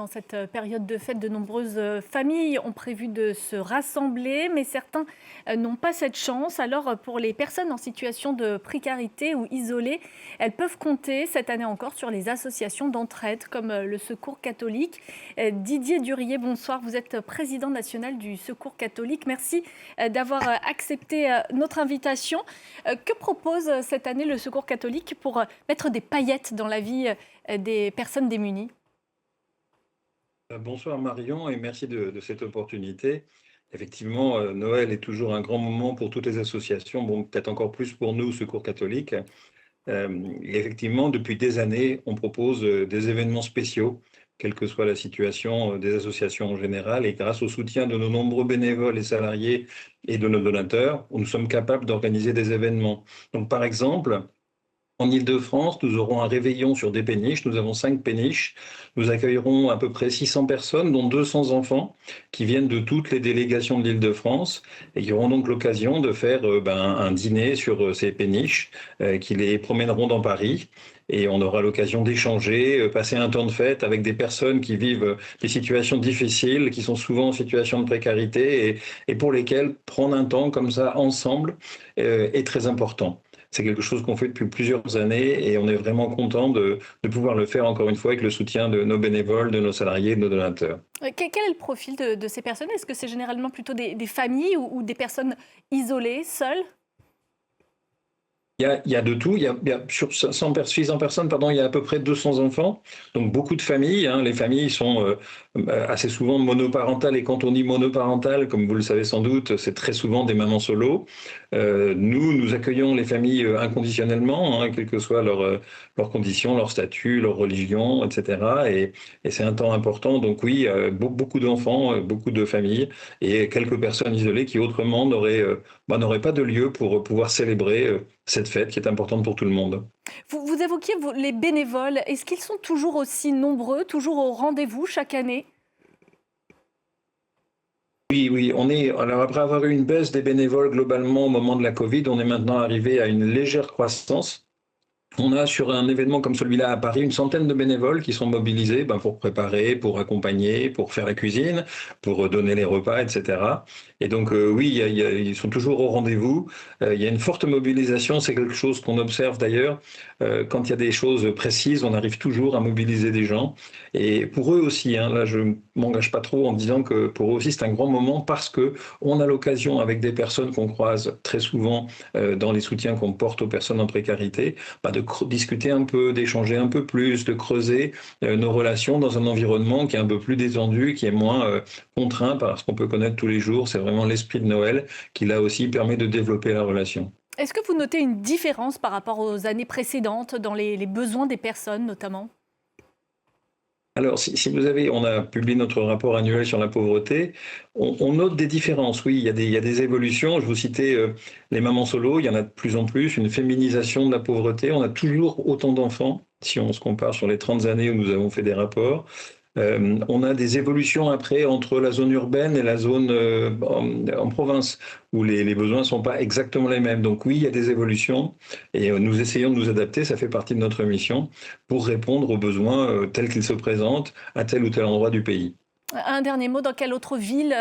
en cette période de fête, de nombreuses familles ont prévu de se rassembler, mais certains n'ont pas cette chance. Alors, pour les personnes en situation de précarité ou isolées, elles peuvent compter cette année encore sur les associations d'entraide comme le Secours catholique. Didier Durier, bonsoir. Vous êtes président national du Secours catholique. Merci d'avoir accepté notre invitation. Que propose cette année le Secours catholique pour mettre des paillettes dans la vie des personnes démunies? Bonsoir Marion et merci de cette opportunité. Effectivement, Noël est toujours un grand moment pour toutes les associations, bon, peut-être encore plus pour nous, Secours catholique. Et effectivement, depuis des années, on propose des événements spéciaux, quelle que soit la situation des associations en général. Et grâce au soutien de nos nombreux bénévoles et salariés et de nos donateurs, nous sommes capables d'organiser des événements. Donc, par exemple, en Île-de-France, nous aurons un réveillon sur des péniches. Nous avons 5 péniches. Nous accueillerons à peu près 600 personnes, dont 200 enfants, qui viennent de toutes les délégations de l'Île-de-France et qui auront donc l'occasion de faire un dîner sur ces péniches qui les promèneront dans Paris. Et on aura l'occasion d'échanger, passer un temps de fête avec des personnes qui vivent des situations difficiles, qui sont souvent en situation de précarité et pour lesquelles prendre un temps comme ça ensemble est très important. C'est quelque chose qu'on fait depuis plusieurs années et on est vraiment content de pouvoir le faire encore une fois avec le soutien de nos bénévoles, de nos salariés, de nos donateurs. Quel est le profil de ces personnes? Est-ce que c'est généralement plutôt des familles ou des personnes isolées, seules? Il y a de tout. Sur 600 personnes, pardon, il y a à peu près 200 enfants. Donc beaucoup de familles. Hein. Les familles sont assez souvent monoparentales. Et quand on dit monoparentales, comme vous le savez sans doute, c'est très souvent des mamans solo. Nous accueillons les familles inconditionnellement, hein, quelles que soient leurs conditions, leur statut, leur religion, etc. Et c'est un temps important. Donc oui, beaucoup d'enfants, beaucoup de familles et quelques personnes isolées qui autrement n'auraient pas de lieu pour pouvoir célébrer cette fête qui est importante pour tout le monde. Vous évoquiez les bénévoles. Est-ce qu'ils sont toujours aussi nombreux, toujours au rendez-vous chaque année? Oui, oui, alors après avoir eu une baisse des bénévoles globalement au moment de la Covid, on est maintenant arrivé à une légère croissance. On a sur un événement comme celui-là à Paris une centaine de bénévoles qui sont mobilisés pour préparer, pour accompagner, pour faire la cuisine, pour donner les repas, etc. Et donc oui, ils sont toujours au rendez-vous. Il y a une forte mobilisation, c'est quelque chose qu'on observe d'ailleurs. Quand il y a des choses précises, on arrive toujours à mobiliser des gens. Et pour eux aussi, hein, là je ne m'engage pas trop en disant que pour eux aussi c'est un grand moment parce que on a l'occasion avec des personnes qu'on croise très souvent dans les soutiens qu'on porte aux personnes en précarité, de discuter un peu, d'échanger un peu plus, de creuser nos relations dans un environnement qui est un peu plus détendu, qui est moins contraint par ce qu'on peut connaître tous les jours. C'est vraiment l'esprit de Noël qui, là aussi, permet de développer la relation. Est-ce que vous notez une différence par rapport aux années précédentes dans les besoins des personnes notamment? Alors, si vous avez, on a publié notre rapport annuel sur la pauvreté, on note des différences. Oui, il y a des évolutions. Je vous citais les mamans solo, il y en a de plus en plus, une féminisation de la pauvreté. On a toujours autant d'enfants, si on se compare sur les 30 années où nous avons fait des rapports. On a des évolutions après entre la zone urbaine et la zone en province, où les besoins ne sont pas exactement les mêmes. Donc oui, il y a des évolutions et nous essayons de nous adapter, ça fait partie de notre mission, pour répondre aux besoins tels qu'ils se présentent à tel ou tel endroit du pays. Un dernier mot, dans quelle autre ville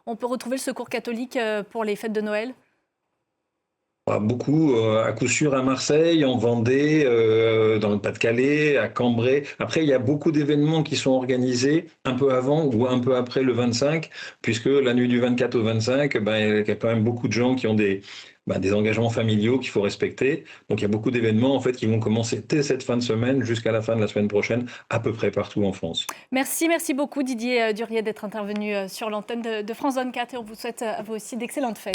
on peut retrouver le Secours catholique pour les fêtes de Noël? Beaucoup, à coup sûr à Marseille, en Vendée, dans le Pas-de-Calais, à Cambrai. Après, il y a beaucoup d'événements qui sont organisés un peu avant ou un peu après le 25, puisque la nuit du 24 au 25, il y a quand même beaucoup de gens qui ont des engagements familiaux qu'il faut respecter. Donc, il y a beaucoup d'événements en fait qui vont commencer dès cette fin de semaine jusqu'à la fin de la semaine prochaine, à peu près partout en France. Merci beaucoup Didier Durier d'être intervenu sur l'antenne de France 24 et on vous souhaite à vous aussi d'excellentes fêtes.